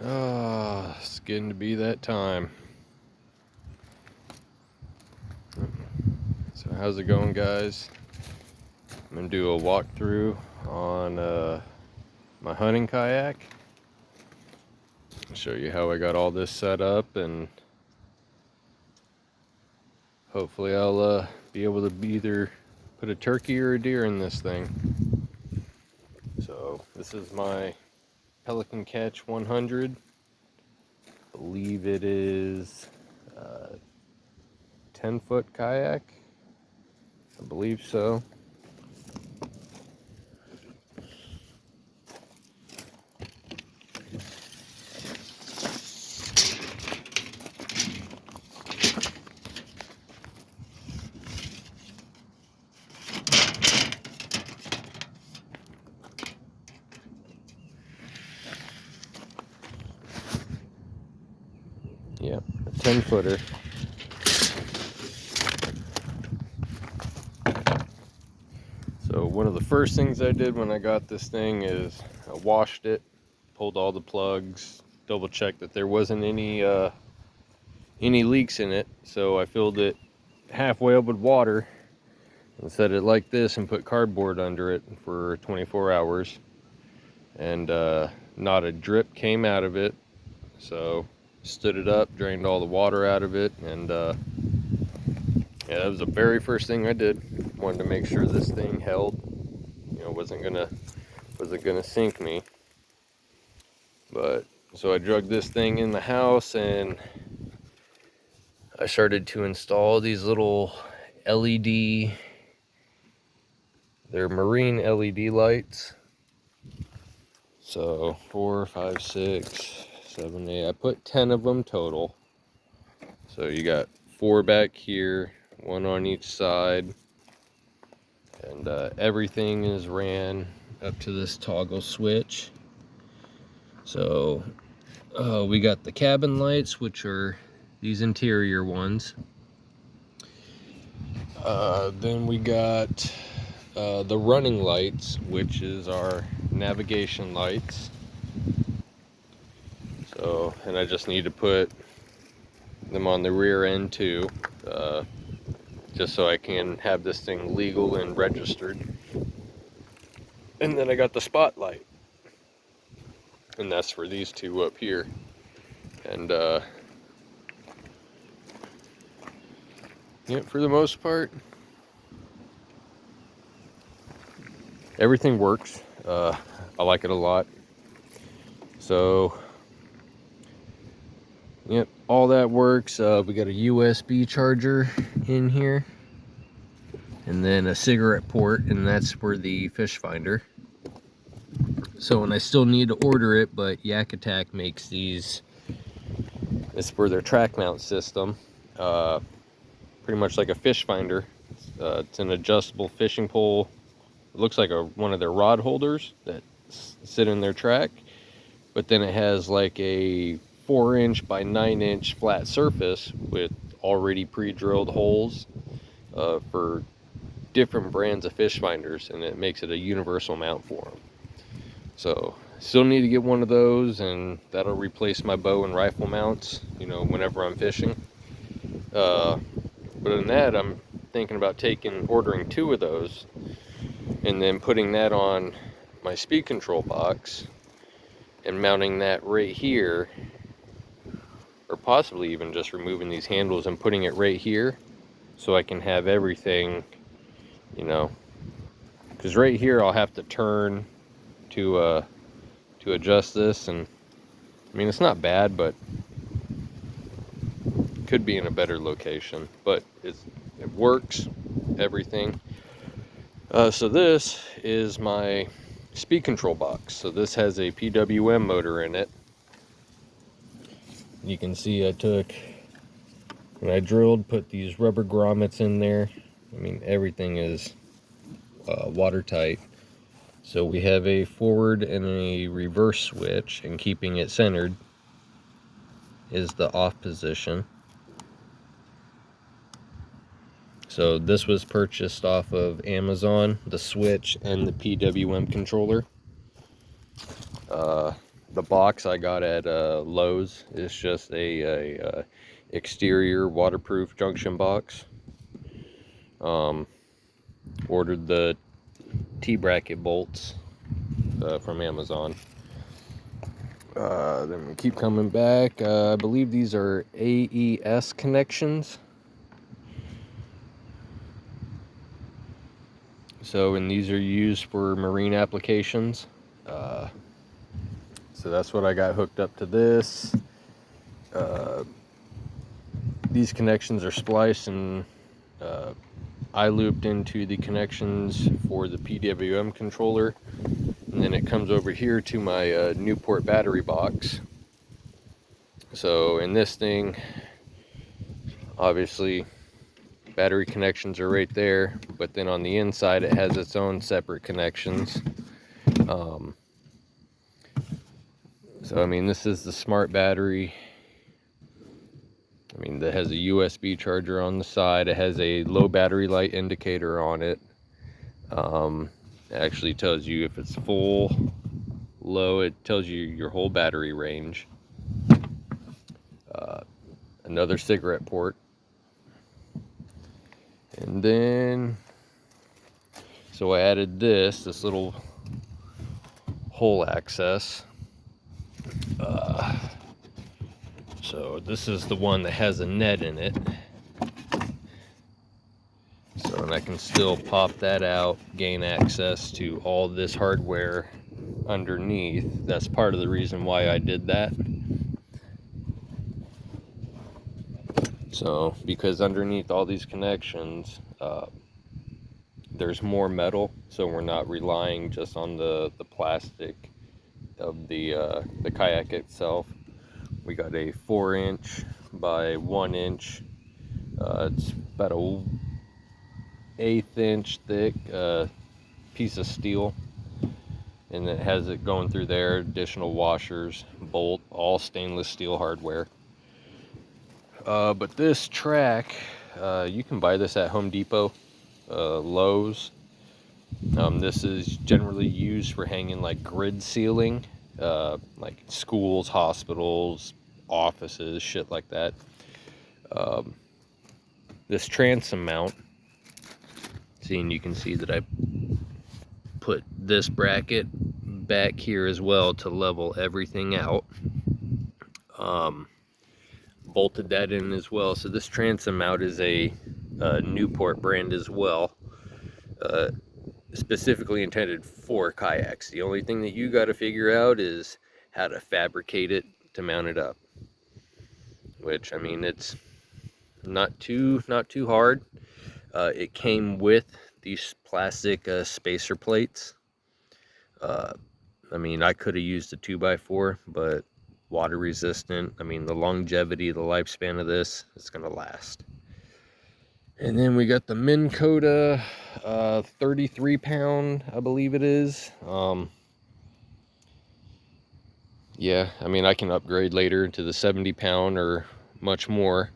It's getting to be that time. So how's it going, guys? I'm gonna do a walkthrough on my hunting kayak. Show you how I got all this set up, and hopefully I'll be able to either put a turkey or a deer in this thing. So this is my Pelican Catch 100. I believe it is 10-foot kayak. I believe so. Yep, a 10-footer. So one of the first things I did when I got this thing is I washed it, pulled all the plugs, double checked that there wasn't any leaks in it. So I filled it halfway up with water and set it like this and put cardboard under it for 24 hours. And not a drip came out of it. So stood it up, drained all the water out of it, and yeah, that was the very first thing I did. Wanted to make sure this thing held, you know, wasn't gonna sink me. But so I drug this thing in the house and I started to install these little LED, they're marine LED lights. So 4, 5, 6, 7, 8. I put 10 of them total. So you got 4 back here, 1 on each side, and everything is ran up to this toggle switch. So we got the cabin lights, which are these interior ones. Then we got the running lights, which is our navigation lights. So, and I just need to put them on the rear end too, just so I can have this thing legal and registered. And then I got the spotlight, and that's for these two up here. And yeah, for the most part, everything works. I like it a lot. So yep, all that works. We got a USB charger in here, and then a cigarette port, and that's for the fish finder. So, and I still need to order it, but Yak Attack makes these. It's for their track mount system. Pretty much like a fish finder. It's an adjustable fishing pole. It looks like one of their rod holders that sit in their track, but then it has like a 4-inch by 9-inch flat surface with already pre-drilled holes for different brands of fish finders, and it makes it a universal mount for them. So still need to get one of those, and that'll replace my bow and rifle mounts, you know, whenever I'm fishing. But in that, I'm thinking about ordering 2 of those, and then putting that on my speed control box and mounting that right here, or possibly even just removing these handles and putting it right here, so I can have everything, you know, because right here I'll have to turn to adjust this, and I mean, it's not bad, but could be in a better location. But it works, everything. So this is my speed control box. So this has a PWM motor in it. You can see I took, when I drilled, put these rubber grommets in there. I mean, everything is watertight. So we have a forward and a reverse switch, and keeping it centered is the off position. So this was purchased off of Amazon, the switch and the PWM controller. The box I got at Lowe's is just a exterior waterproof junction box. Ordered the T-bracket bolts from Amazon. Then we keep coming back. I believe these are AES connections. So, and these are used for marine applications. So that's what I got hooked up to this. These connections are spliced, and I looped into the connections for the PWM controller, and then it comes over here to my Newport battery box. So in this thing, obviously battery connections are right there, but then on the inside it has its own separate connections. So I mean, this is the smart battery. I mean, that has a USB charger on the side. It has a low battery light indicator on it. It actually tells you if it's full, low. It tells you your whole battery range. Another cigarette port. And then, so I added this little hole access. So this is the one that has a net in it. So, and I can still pop that out, gain access to all this hardware underneath. That's part of the reason why I did that. So, because underneath all these connections, there's more metal, so we're not relying just on the plastic of the kayak itself. We got a 4-inch by 1-inch. It's about a 1/8 inch thick piece of steel, and it has it going through there. Additional washers, bolt, all stainless steel hardware. But this track, you can buy this at Home Depot, Lowe's. This is generally used for hanging like grid ceiling, like schools, hospitals, offices, shit like that. This transom mount, and you can see that I put this bracket back here as well to level everything out. Bolted that in as well. So this transom mount is a Newport brand as well, specifically intended for kayaks. The only thing that you got to figure out is how to fabricate it to mount it up, which, I mean, it's not too hard. It came with these plastic spacer plates. I mean, I could have used a 2x4, but water resistant. I mean, the longevity, the lifespan of this, it's gonna last. And then we got the Minn Kota 33 pound, I believe it is. Yeah, I mean, I can upgrade later to the 70 pound or much more.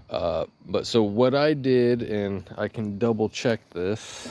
But so what I did, and I can double check this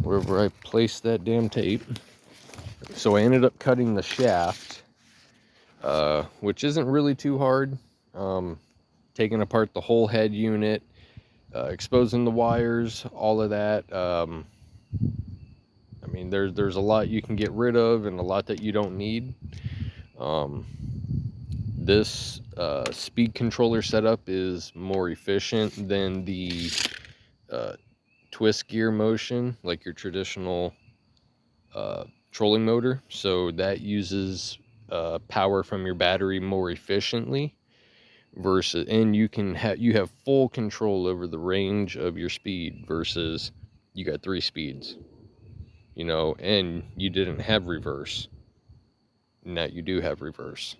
wherever I placed that damn tape. So I ended up cutting the shaft, which isn't really too hard. Taking apart the whole head unit, exposing the wires, all of that. I mean, there's a lot you can get rid of and a lot that you don't need. This speed controller setup is more efficient than the twist gear motion, like your traditional trolling motor. So that uses power from your battery more efficiently, versus, and you have full control over the range of your speed, versus you got 3 speeds, you know, and you didn't have reverse. Now you do have reverse.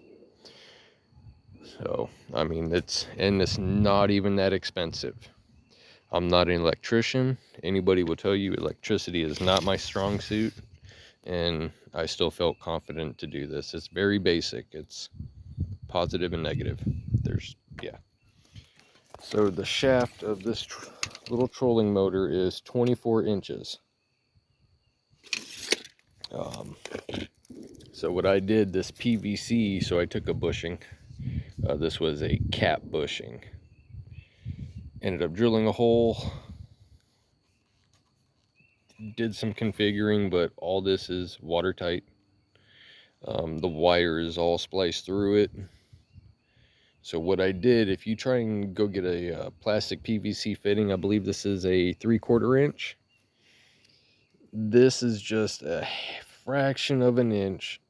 So I mean, it's not even that expensive. I'm not an electrician. Anybody will tell you electricity is not my strong suit, and I still felt confident to do this. It's very basic. It's positive and negative. Yeah. So the shaft of this little trolling motor is 24 inches. So what I did, this PVC, so I took a bushing. This was a cap bushing. Ended up drilling a hole. Did some configuring, but all this is watertight. The wire is all spliced through it. So what I did, if you try and go get a plastic PVC fitting, I believe this is a 3/4 inch. This is just a fraction of an inch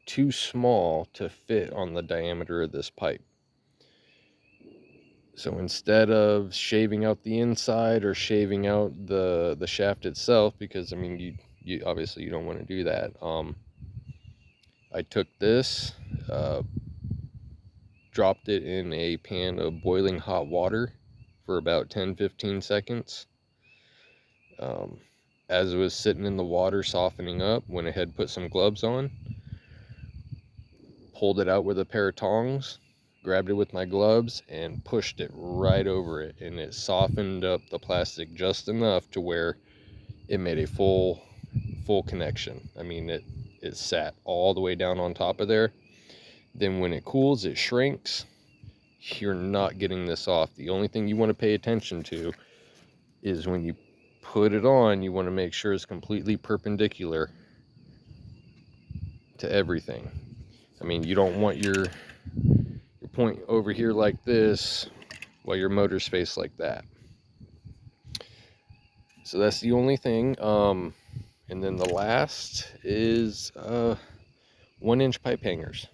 too small to fit on the diameter of this pipe. So instead of shaving out the inside or shaving out the shaft itself, because I mean you obviously you don't want to do that, I took this, dropped it in a pan of boiling hot water for about 10-15 seconds. As it was sitting in the water softening up, went ahead, put some gloves on, pulled it out with a pair of tongs, grabbed it with my gloves, and pushed it right over it, and it softened up the plastic just enough to where it made a full connection. I mean, it sat all the way down on top of there. Then when it cools, it shrinks. You're not getting this off. The only thing you want to pay attention to is when you put it on, you want to make sure it's completely perpendicular to everything. I mean, you don't want your point over here like this while your motor's faced like that. So that's the only thing. And then the last is 1-inch pipe hangers.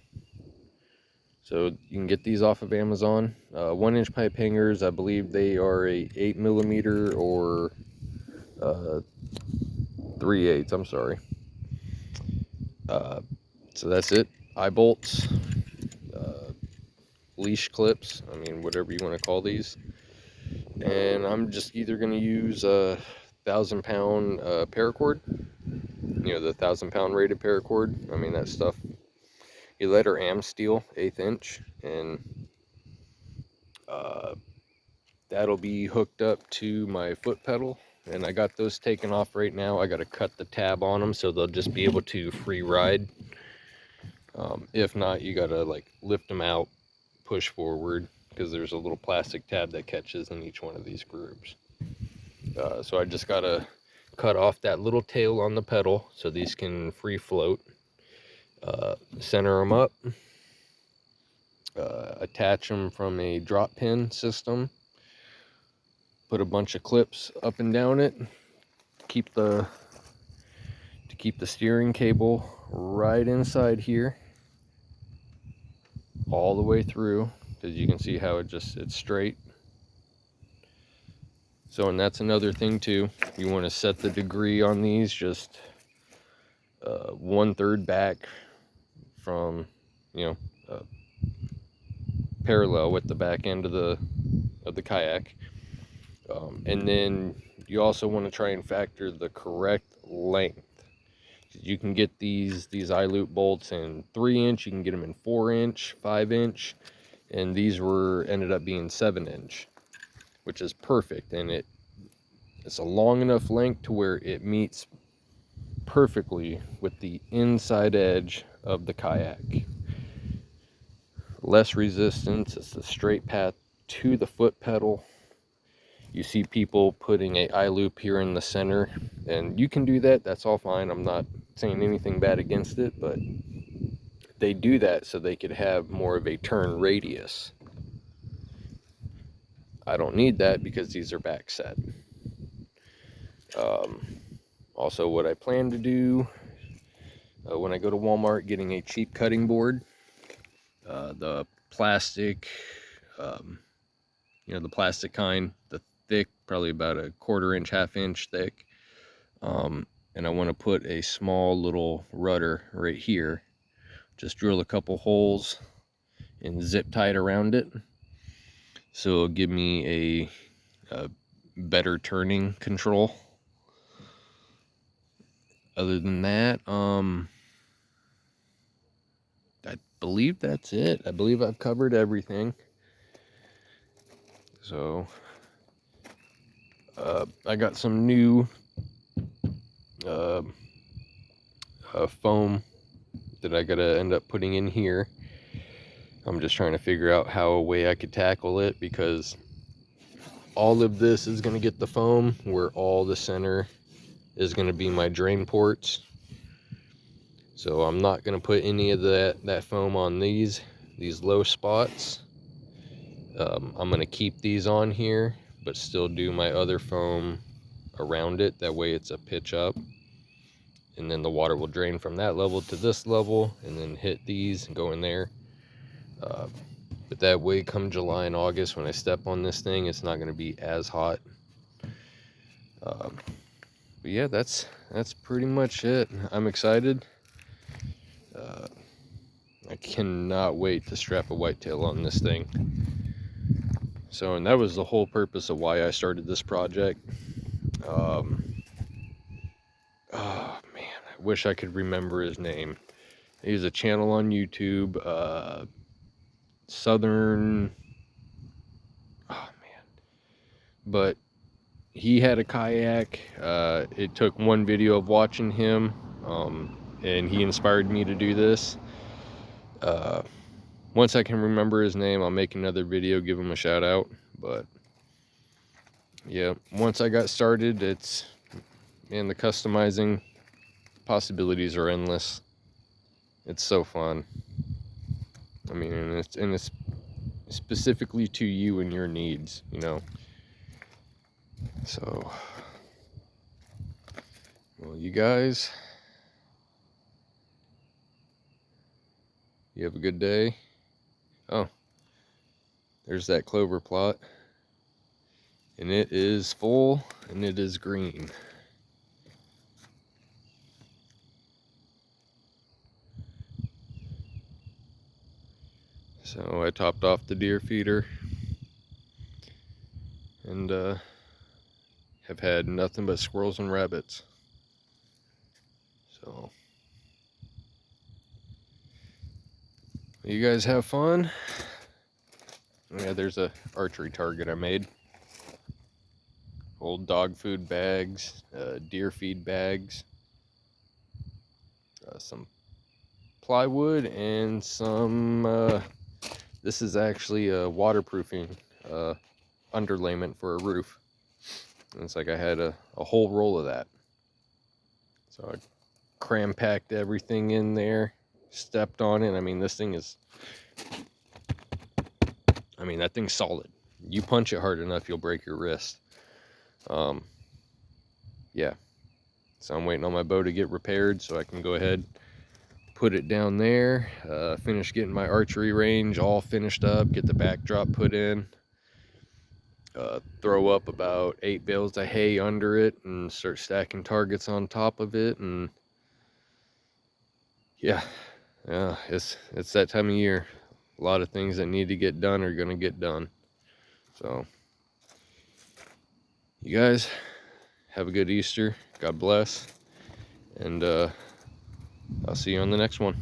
So you can get these off of Amazon. 1-inch pipe hangers, I believe they are a 8mm or 3/8. I'm sorry. So that's it. Eye bolts, leash clips. I mean, whatever you want to call these. And I'm just either going to use a 1,000-pound paracord. You know, the 1,000-pound rated paracord. I mean, that stuff. You let her am steel, 1/8 inch, and that'll be hooked up to my foot pedal. And I got those taken off right now. I got to cut the tab on them so they'll just be able to free ride. If not, you got to like lift them out, push forward, because there's a little plastic tab that catches in each one of these grooves. So I just got to cut off that little tail on the pedal so these can free float. Center them up. Attach them from a drop pin system. Put a bunch of clips up and down it. Keep the steering cable right inside here, all the way through, because you can see how it's straight. So, and that's another thing too. You want to set the degree on these just 1/3 back from, parallel with the back end of the kayak. And then you also want to try and factor the correct length. You can get these eye loop bolts in 3-inch, you can get them in 4-inch, 5-inch, and these ended up being 7-inch, which is perfect. And it's a long enough length to where it meets perfectly with the inside edge of the kayak. Less resistance, it's a straight path to the foot pedal. You see people putting a eye loop here in the center, and you can do that. That's all fine. I'm not saying anything bad against it, but they do that so they could have more of a turn radius. I don't need that because these are back set. Also, what I plan to do when I go to Walmart, getting a cheap cutting board, the plastic, the plastic kind, the thick, probably about a 1/4 inch, 1/2 inch thick. And I want to put a small little rudder right here. Just drill a couple holes and zip tie it around it. So it'll give me a better turning control. Other than that, I believe that's it. I believe I've covered everything. So I got some new foam that I gotta end up putting in here. I'm just trying to figure out how a way I could tackle it, because all of this is gonna get the foam where all the center is gonna be my drain ports. So I'm not gonna put any of that foam on these low spots. I'm gonna keep these on here, but still do my other foam around it. That way it's a pitch up, and then the water will drain from that level to this level and then hit these and go in there. But that way, come July and August, when I step on this thing, it's not going to be as hot. But yeah, that's pretty much it. I'm excited. I cannot wait to strap a whitetail on this thing. So, and that was the whole purpose of why I started this project. Oh man, I wish I could remember his name. He has a channel on YouTube, Southern, oh man, but he had a kayak. It took one video of watching him, and he inspired me to do this. Once I can remember his name, I'll make another video, give him a shout out. But yeah, once I got started, man, the customizing possibilities are endless. It's so fun. I mean, and it's specifically to you and your needs, you know. So, well, you guys, you have a good day. Oh, there's that clover plot, and it is full and it is green. So I topped off the deer feeder, and have had nothing but squirrels and rabbits. So you guys have fun. Yeah, there's a archery target I made. Old dog food bags, deer feed bags, some plywood, and some this is actually a waterproofing underlayment for a roof. And it's like I had a whole roll of that. So I cram packed everything in there, stepped on it. I mean, this thing is, I mean, that thing's solid. You punch it hard enough, you'll break your wrist. Yeah. So I'm waiting on my bow to get repaired so I can go ahead, put it down there, finish getting my archery range all finished up, get the backdrop put in, throw up about 8 bales of hay under it and start stacking targets on top of it. And yeah, it's that time of year. A lot of things that need to get done are gonna get done. So you guys have a good Easter. God bless, and I'll see you on the next one.